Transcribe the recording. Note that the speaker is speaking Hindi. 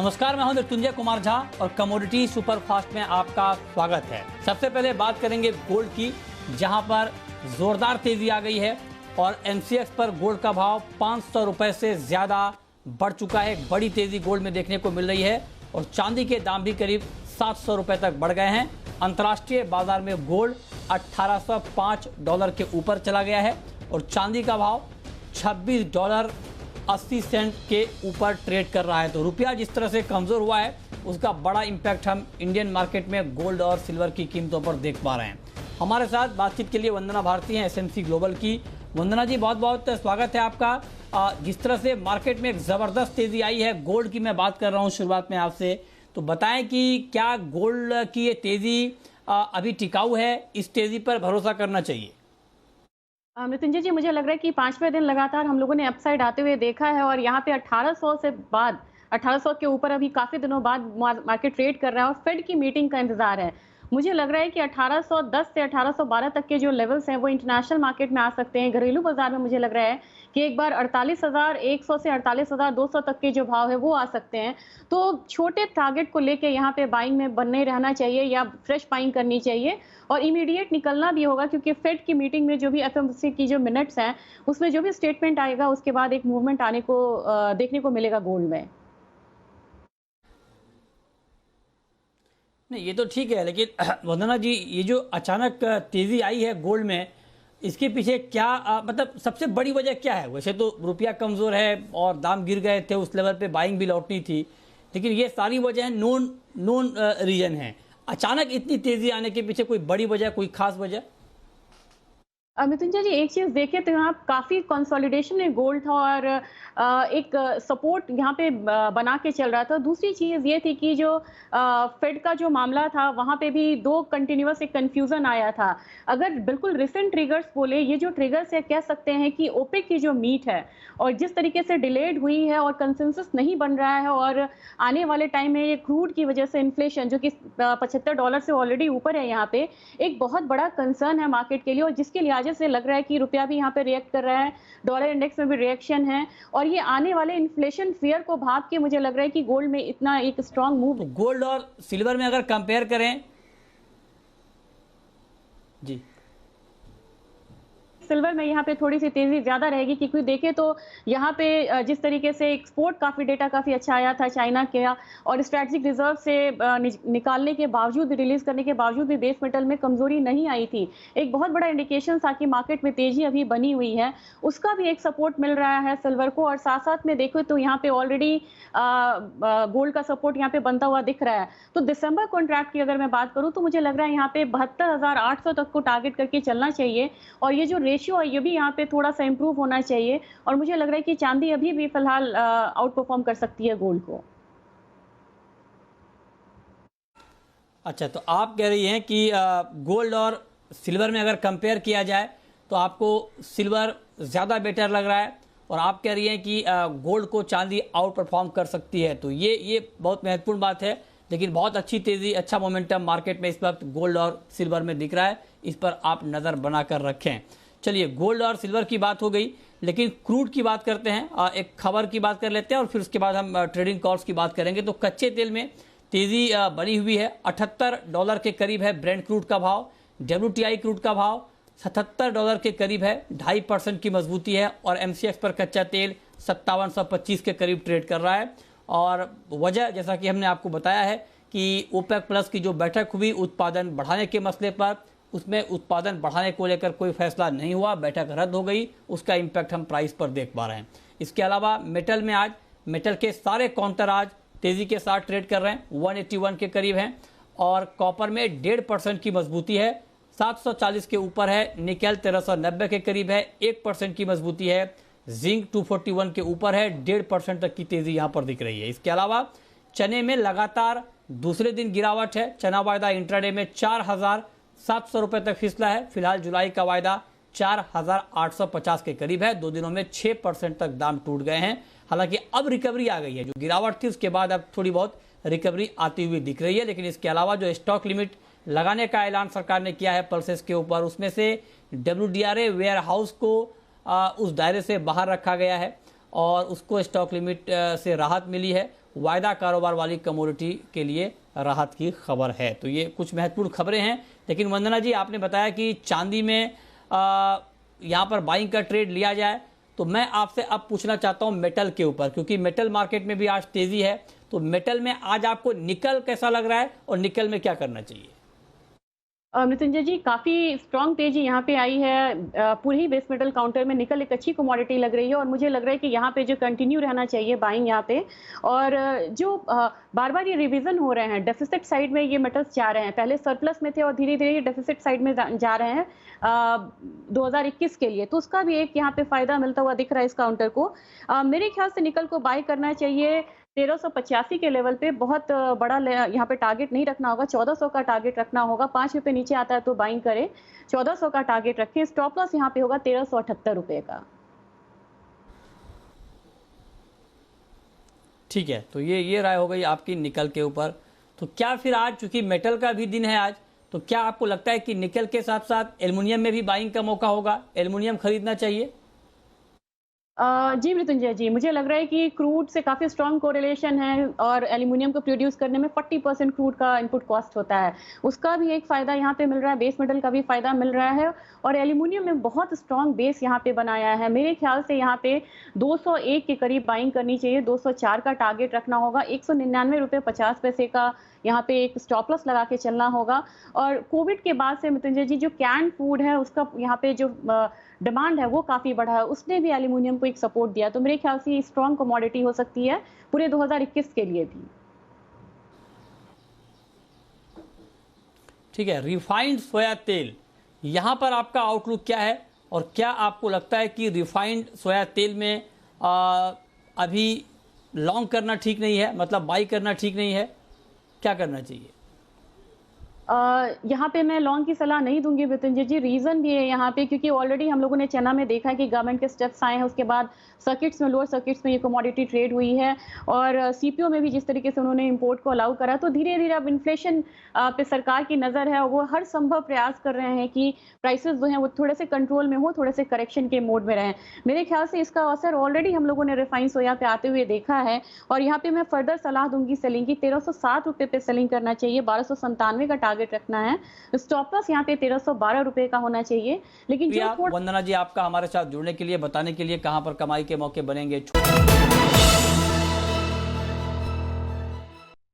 नमस्कार, मैं हूं मृत्युंजय कुमार झा और कमोडिटी सुपरफास्ट में आपका स्वागत है। सबसे पहले बात करेंगे गोल्ड की, जहां पर जोरदार तेजी आ गई है और एमसीएक्स पर गोल्ड का भाव 500 रुपए से ज्यादा बढ़ चुका है। एक बड़ी तेजी गोल्ड में देखने को मिल रही है और चांदी के दाम भी करीब 700 रुपए तक बढ़ गए हैं। अंतर्राष्ट्रीय बाजार में गोल्ड $1805 के ऊपर चला गया है और चांदी का भाव $26.80 के ऊपर ट्रेड कर रहा है। तो रुपया जिस तरह से कमज़ोर हुआ है उसका बड़ा इम्पैक्ट हम इंडियन मार्केट में गोल्ड और सिल्वर की कीमतों पर देख पा रहे हैं। हमारे साथ बातचीत के लिए वंदना भारती हैं एसएमसी ग्लोबल की। वंदना जी, बहुत बहुत स्वागत है आपका। जिस तरह से मार्केट में एक ज़बरदस्त तेज़ी आई है, गोल्ड की मैं बात कर रहा हूँ शुरुआत में आपसे, तो बताएं कि क्या गोल्ड की ये तेज़ी अभी टिकाऊ है, इस तेज़ी पर भरोसा करना चाहिए? मृत्युंजय जी, मुझे लग रहा है कि 5वें दिन लगातार हम लोगों ने अपसाइड आते हुए देखा है और यहाँ पे 1800 से बाद 1800 के ऊपर अभी काफ़ी दिनों बाद मार्केट ट्रेड कर रहा है और फेड की मीटिंग का इंतजार है। मुझे लग रहा है कि 1810 से 1812 तक के जो लेवल्स हैं वो इंटरनेशनल मार्केट में आ सकते हैं। घरेलू बाजार में मुझे लग रहा है कि एक बार 48,100 से 48,200 तक के जो भाव है वो आ सकते हैं। तो छोटे टारगेट को लेके यहाँ पे बाइंग में बने रहना चाहिए या फ्रेश बाइंग करनी चाहिए और इमीडिएट निकलना भी होगा, क्योंकि फेड की मीटिंग में जो भी एफएमसी की जो मिनट्स हैं उसमें जो भी स्टेटमेंट आएगा उसके बाद एक मूवमेंट आने को देखने को मिलेगा गोल्ड में। नहीं, ये तो ठीक है, लेकिन वंदना जी, ये जो अचानक तेज़ी आई है गोल्ड में, इसके पीछे क्या मतलब सबसे बड़ी वजह क्या है? वैसे तो रुपया कमज़ोर है और दाम गिर गए थे, उस लेवल पे बाइंग भी लौटनी थी, लेकिन ये सारी वजह नोन रीजन है। अचानक इतनी तेज़ी आने के पीछे कोई बड़ी वजह, कोई खास वजह? मृत्युंजय जी, एक चीज देखें तो यहाँ काफी कंसोलिडेशन में गोल्ड था और एक सपोर्ट यहाँ पे बना के चल रहा था। दूसरी चीज ये थी कि जो फेड का जो मामला था वहां पे भी दो कंटिन्यूअस एक कंफ्यूजन आया था। अगर बिल्कुल रिसेंट ट्रिगर्स बोले, ये जो ट्रिगर्स है कह सकते हैं कि ओपेक की जो मीट है और जिस तरीके से डिलेड हुई है और कंसेंसस नहीं बन रहा है और आने वाले टाइम में ये क्रूड की वजह से इन्फ्लेशन जो कि $75 से ऑलरेडी ऊपर है, यहाँ पे एक बहुत बड़ा कंसर्न है मार्केट के लिए और जिसके लिहाज से लग रहा है कि रुपया भी यहाँ पे रिएक्ट कर रहा है, डॉलर इंडेक्स में भी रिएक्शन है और ये आने वाले इन्फ्लेशन फियर को भाप के मुझे लग रहा है कि गोल्ड में इतना एक स्ट्रांग मूव। तो गोल्ड और सिल्वर में अगर कंपेयर करें जी, सिल्वर में यहाँ पे थोड़ी सी तेजी ज्यादा रहेगी, क्योंकि देखें तो यहाँ पे जिस तरीके से एक्सपोर्ट काफी डेटा काफी अच्छा आया था चाइना के और स्ट्रेटेजिक रिजर्व से निकालने के बावजूद, रिलीज करने के बावजूद भी बेस मेटल में कमजोरी नहीं आई थी। एक बहुत बड़ा इंडिकेशन था कि मार्केट में तेजी अभी बनी हुई है, उसका भी एक सपोर्ट मिल रहा है सिल्वर को। और साथ साथ में देखो तो यहाँ पे ऑलरेडी गोल्ड का सपोर्ट यहाँ पे बनता हुआ दिख रहा है। तो दिसंबर कॉन्ट्रैक्ट की अगर मैं बात करूँ तो मुझे लग रहा है यहाँ पे 72,800 तक को टारगेट करके चलना चाहिए और ये जो रेशियो है ये भी यहाँ पे थोड़ा सा इंप्रूव होना चाहिए और मुझे लग रहा है कि चांदी अभी भी फिलहाल आउट परफॉर्म कर सकती है गोल्ड को। अच्छा, तो आप कह रही हैं कि गोल्ड और सिल्वर में अगर कंपेयर किया जाए तो आपको सिल्वर ज़्यादा बेटर लग रहा है और आप कह रही हैं कि गोल्ड को चांदी आउट परफॉर्म कर सकती है। तो ये बहुत महत्वपूर्ण बात है, लेकिन बहुत अच्छी तेज़ी, अच्छा मोमेंटम मार्केट में इस वक्त गोल्ड और सिल्वर में दिख रहा है, इस पर आप नज़र बना कर रखें। चलिए, गोल्ड और सिल्वर की बात हो गई, लेकिन क्रूड की बात करते हैं। एक खबर की बात कर लेते हैं और फिर उसके बाद हम ट्रेडिंग कॉल्स की बात करेंगे। तो कच्चे तेल में तेज़ी बनी हुई है, $78 के करीब है ब्रेंट क्रूड का भाव। WTI क्रूड का भाव $77 के करीब है, 2.5% की मजबूती है और MCX पर कच्चा तेल 5725 के करीब ट्रेड कर रहा है। और वजह, जैसा कि हमने आपको बताया है कि ओपेक प्लस की जो बैठक हुई उत्पादन बढ़ाने के मसले पर, उसमें उत्पादन बढ़ाने को लेकर कोई फैसला नहीं हुआ, बैठक रद्द हो गई, उसका इम्पैक्ट हम प्राइस पर देख पा रहे हैं। इसके अलावा मेटल में आज मेटल के सारे काउंटर आज तेज़ी के साथ ट्रेड कर रहे हैं, 181 के करीब हैं और कॉपर में 1.5% की मजबूती है, 740 के ऊपर है। निकेल 1390 के करीब है, 1% की मजबूती है। जिंक 241 के ऊपर है, 1.5% तक की तेज़ी यहाँ पर दिख रही है। इसके अलावा चने में लगातार दूसरे दिन गिरावट है, चना वायदा इंट्राडे में 4,700 रुपये तक फिसला है। फिलहाल जुलाई का वायदा 4,850 के करीब है, 2 दिनों में 6% तक दाम टूट गए हैं। हालांकि अब रिकवरी आ गई है, जो गिरावट थी उसके बाद अब थोड़ी बहुत रिकवरी आती हुई दिख रही है। लेकिन इसके अलावा जो स्टॉक लिमिट लगाने का ऐलान सरकार ने किया है पल्सेस के ऊपर, उसमें से WDRA वेयर हाउस को उस दायरे से बाहर रखा गया है और उसको स्टॉक लिमिट से राहत मिली है वायदा कारोबार वाली कमोडिटी के लिए राहत की खबर है। तो ये कुछ महत्वपूर्ण खबरें हैं। लेकिन वंदना जी, आपने बताया कि चांदी में यहाँ पर बाइंग का ट्रेड लिया जाए, तो मैं आपसे अब पूछना चाहता हूँ मेटल के ऊपर, क्योंकि मेटल मार्केट में भी आज तेजी है। तो मेटल में आज आपको निकल कैसा लग रहा है और निकल में क्या करना चाहिए? मृत्युंजय जी, काफी स्ट्रॉन्ग तेजी यहाँ पे आई है। पूरे ही बेस मेटल काउंटर में निकल एक अच्छी कमोडिटी लग रही है और मुझे लग रहा है कि यहाँ पे जो कंटिन्यू रहना चाहिए बाइंग यहाँ पे। और जो बार बार ये रिवीजन हो रहे हैं, डेफिसिट साइड में ये मेटल्स जा रहे हैं, पहले सरप्लस में थे और धीरे धीरे ये डेफिसिट साइड में जा रहे हैं 2021 के लिए। तो उसका भी एक यहाँ पे फायदा मिलता हुआ दिख रहा है इस काउंटर को। मेरे ख्याल से निकल को बाय करना चाहिए 1385 के लेवल पे। बहुत बड़ा यहाँ पे टारगेट नहीं रखना होगा, 1400 का टारगेट रखना होगा। 5 रुपए नीचे आता है तो बाइंग करें, 1400 का टारगेट रखें। स्टॉप लॉस यहाँ पे होगा 1378 रुपए का। ठीक है, तो ये राय हो गई आपकी निकल के ऊपर। तो क्या फिर आज, चूंकि मेटल का भी दिन है आज, तो क्या आपको लगता है कि निकल के साथ साथ एल्युमिनियम में भी बाइंग का मौका होगा, एल्युमिनियम खरीदना चाहिए? जी मृत्युंजय जी, मुझे लग रहा है कि क्रूड से काफ़ी स्ट्रॉन्ग कोरिलेशन है और एल्यूमिनियम को प्रोड्यूस करने में 40% क्रूड का इनपुट कॉस्ट होता है। उसका भी एक फ़ायदा यहाँ पे मिल रहा है, बेस मेटल का भी फ़ायदा मिल रहा है और एल्यूमिनियम में बहुत स्ट्रॉन्ग बेस यहाँ पे बनाया है। मेरे ख्याल से यहाँ पे 201 के करीब बाइंग करनी चाहिए, 204 का टारगेट रखना होगा, 199 रुपये 50 पैसे का यहाँ पे एक स्टॉप लॉस लगा के चलना होगा। और कोविड के बाद से मृत्युंजय जी, जो कैन फूड है उसका यहाँ पे जो डिमांड है वो काफ़ी बढ़ा है, उसने भी एल्यूमिनियम को एक सपोर्ट दिया। तो मेरे ख्याल से ये स्ट्रॉन्ग कमोडिटी हो सकती है पूरे 2021 के लिए भी। ठीक है, रिफाइंड सोया तेल, यहाँ पर आपका आउटलुक क्या है और क्या आपको लगता है कि रिफाइंड सोया तेल में अभी लॉन्ग करना ठीक नहीं है, मतलब बाई करना ठीक नहीं है, क्या करना चाहिए? यहाँ पे मैं लॉन्ग की सलाह नहीं दूंगी मृत्युंजय जी। रीजन भी है यहाँ पे, क्योंकि ऑलरेडी हम लोगों ने चना में देखा है कि गवर्नमेंट के स्टेप्स आए हैं, उसके बाद सर्किट्स में, लोअर सर्किट्स में ये कमोडिटी ट्रेड हुई है और सीपीओ में भी जिस तरीके से उन्होंने इंपोर्ट को अलाउ करा। तो धीरे धीरे अब इन्फ्लेशन पे सरकार की नज़र है और वो हर संभव प्रयास कर रहे हैं कि प्राइसेस जो हैं वो थोड़े से कंट्रोल में हो, थोड़े से करेक्शन के मोड में रहें। मेरे ख्याल से इसका असर ऑलरेडी हम लोगों ने रिफाइन सोया पे आते हुए देखा है और यहाँ पे मैं फर्दर सलाह दूंगी सेलिंग की। 1360 रुपये पे सेलिंग करना चाहिए, 1297 का टारगेट रखना है। स्टॉप लॉस यहाँ पे 1312 रुपए का होना चाहिए। लेकिन जो वंदना जी, आपका हमारे साथ जुड़ने के लिए, बताने के लिए कहां पर कमाई के मौके बनेंगे।